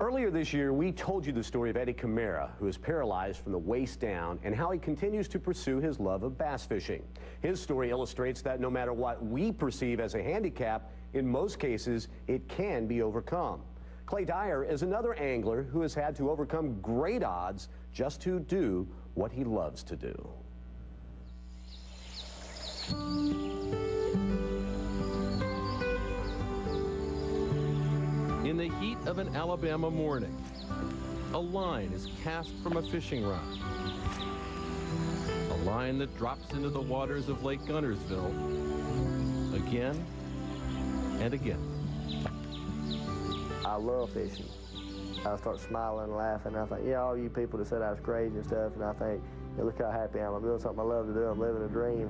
Earlier this year, we told you the story of Eddie Camara, who is paralyzed from the waist down, and how he continues to pursue his love of bass fishing. His story illustrates that no matter what we perceive as a handicap, in most cases, it can be overcome. Clay Dyer is another angler who has had to overcome great odds just to do what he loves to do. In the heat of an Alabama morning, a line is cast from a fishing rod. A line that drops into the waters of Lake Guntersville again and again. I love fishing. I start smiling and laughing. I think, yeah, all you people that said I was crazy and stuff, and I think, yeah, look how happy I am. I'm doing something I love to do. I'm living a dream.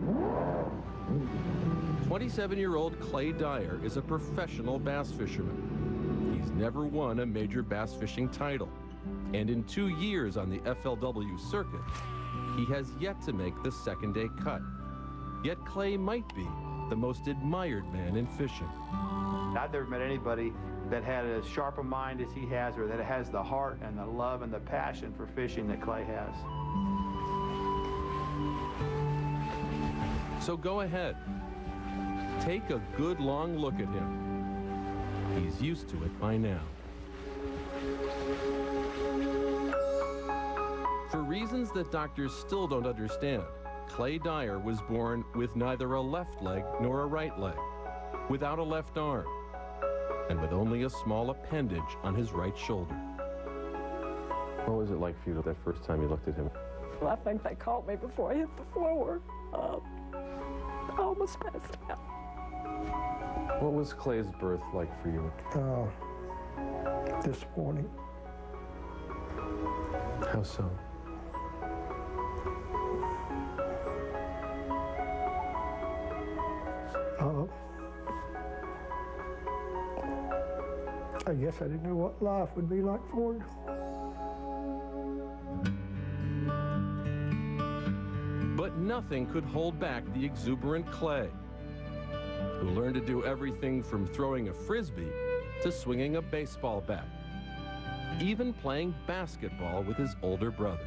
27-year-old Clay Dyer is a professional bass fisherman. He's never won a major bass fishing title. And in 2 years on the FLW circuit, he has yet to make the second-day cut. Yet Clay might be the most admired man in fishing. I've never met anybody that had as sharp a mind as he has, or that has the heart and the love and the passion for fishing that Clay has. So go ahead. Take a good long look at him. He's used to it by now. For reasons that doctors still don't understand, Clay Dyer was born with neither a left leg nor a right leg, without a left arm, and with only a small appendage on his right shoulder. What was it like for you that first time you looked at him? Well, I think they caught me before I hit the floor. I almost passed out. What was Clay's birth like for you? Disappointing. How so? I guess I didn't know what life would be like for him. But nothing could hold back the exuberant Clay, who learned to do everything from throwing a frisbee to swinging a baseball bat, even playing basketball with his older brother.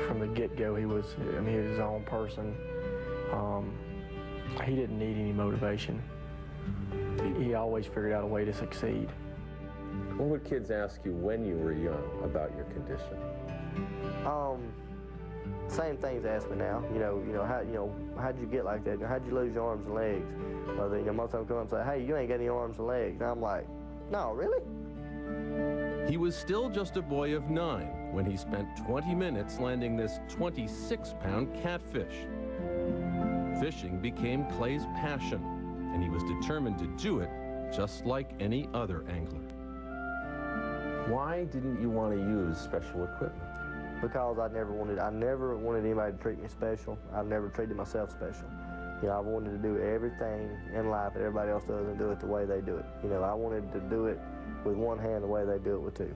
From the get-go, he was his own person. He didn't need any motivation. He always figured out a way to succeed. What would kids ask you when you were young about your condition? Same things they ask me now. How'd you get like that? How'd you lose your arms and legs? Or most of them come up and say, hey, you ain't got any arms and legs. And I'm like, no, really? He was still just a boy of 9 when he spent 20 minutes landing this 26-pound catfish. Fishing became Clay's passion, and he was determined to do it just like any other angler. Why didn't you want to use special equipment? Because I never wanted anybody to treat me special. I've never treated myself special. I wanted to do everything in life that everybody else does and do it the way they do it. I wanted to do it with one hand the way they do it with two.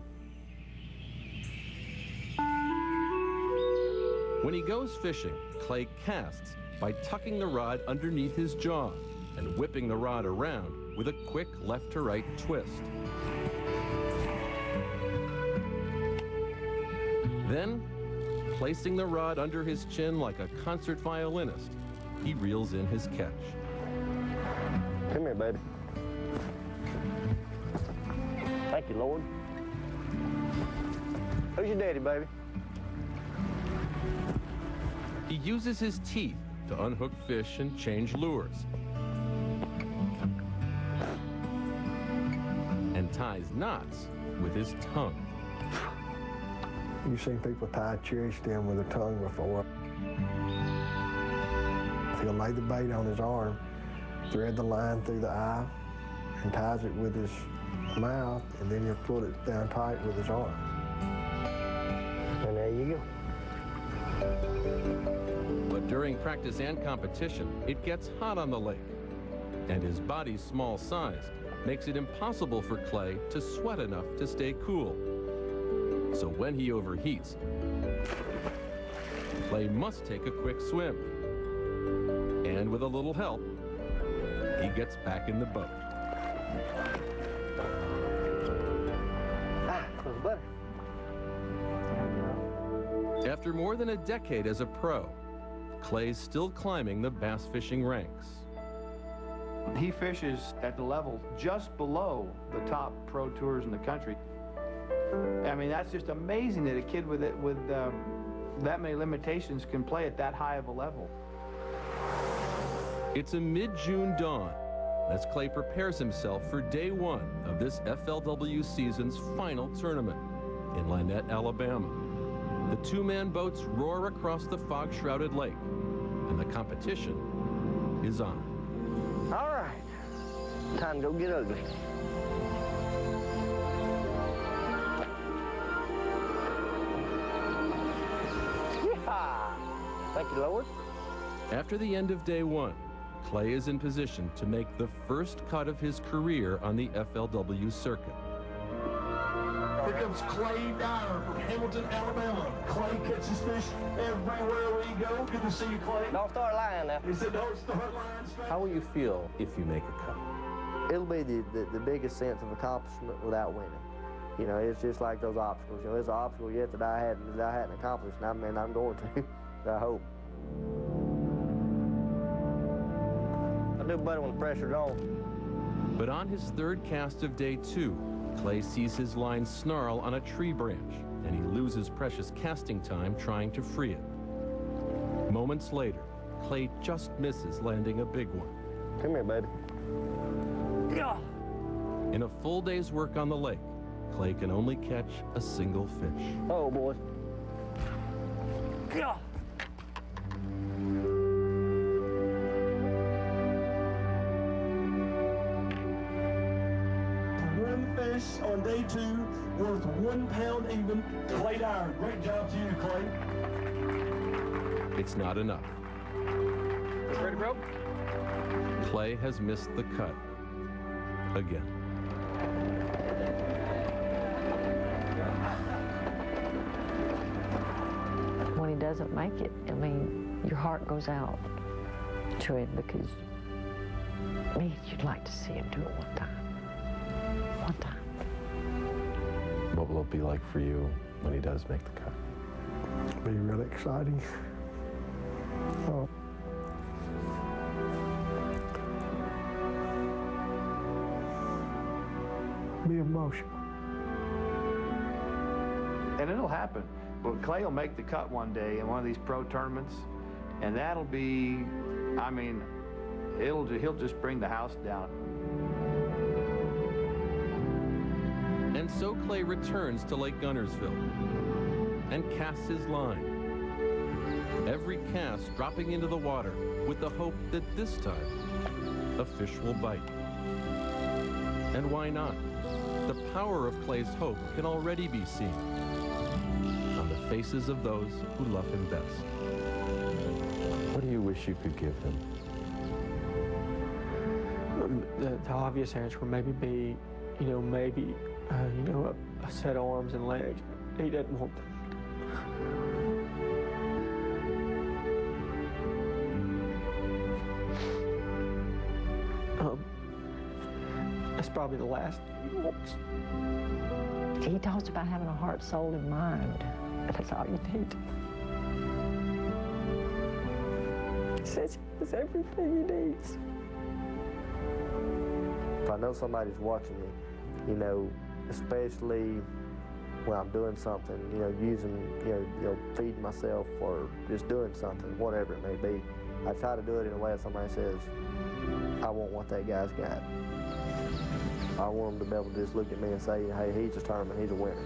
When he goes fishing, Clay casts by tucking the rod underneath his jaw and whipping the rod around with a quick left-to-right twist. Then, placing the rod under his chin like a concert violinist, he reels in his catch. Come here, baby. Thank you, Lord. Who's your daddy, baby? He uses his teeth to unhook fish and change lures, and ties knots with his tongue. You've seen people tie a cherry stem with their tongue before. He'll lay the bait on his arm, thread the line through the eye, and ties it with his mouth, and then he'll pull it down tight with his arm. And there you go. But during practice and competition, it gets hot on the lake, and his body's small size makes it impossible for Clay to sweat enough to stay cool. So when he overheats, Clay must take a quick swim. And with a little help, he gets back in the boat. After more than a decade as a pro, Clay's still climbing the bass fishing ranks. He fishes at the level just below the top pro tours in the country. I mean, that's just amazing that a kid with that many limitations can play at that high of a level. It's a mid-June dawn as Clay prepares himself for day one of this FLW season's final tournament in Lynette, Alabama. The two-man boats roar across the fog-shrouded lake, and the competition is on. All right, time to go get ugly. Yeehaw! Thank you, Lord. After the end of day one, Clay is in position to make the first cut of his career on the FLW circuit. Here comes Clay Dyer from Hamilton, Alabama. Clay catches fish everywhere we go. Good to see you, Clay. Don't start lying now. He said, don't start lying. How will you feel if you make a cut? It'll be the biggest sense of accomplishment without winning. You know, it's just like those obstacles. You know, there's an obstacle yet that I hadn't accomplished, and I'm going to. I hope. I do better when the pressure's on. But on his third cast of day two, Clay sees his line snarl on a tree branch, and he loses precious casting time trying to free it. Moments later, Clay just misses landing a big one. Come here, baby. In a full day's work on the lake, Clay can only catch a single fish. Oh, boy. One fish on day two, worth 1 pound even. Clay Dyer, great job to you, Clay. It's not enough. Ready, bro? Clay has missed the cut again. When he doesn't make it, I mean, your heart goes out to him because, man, you'd like to see him do it one time. One time. What will it be like for you when he does make the cut? It'll be really exciting. Oh. Be emotional. And it'll happen. But Clay will make the cut one day in one of these pro tournaments, and that'll be, I mean, he'll just bring the house down. And so Clay returns to Lake Gunnersville and casts his line. Every cast dropping into the water with the hope that this time a fish will bite. And why not? The power of Clay's hope can already be seen on the faces of those who love him best. What do you wish you could give him? The obvious answer would maybe be, a set of arms and legs. He doesn't want that. That's probably the last thing he wants. He talks about having a heart, soul, and mind. That's all you need. He says it's everything he needs. If I know somebody's watching me, especially when I'm doing something, using, feeding myself or just doing something, whatever it may be, I try to do it in a way that somebody says, I want what that guy's got. I want them to be able to just look at me and say, hey, he's determined, he's a winner.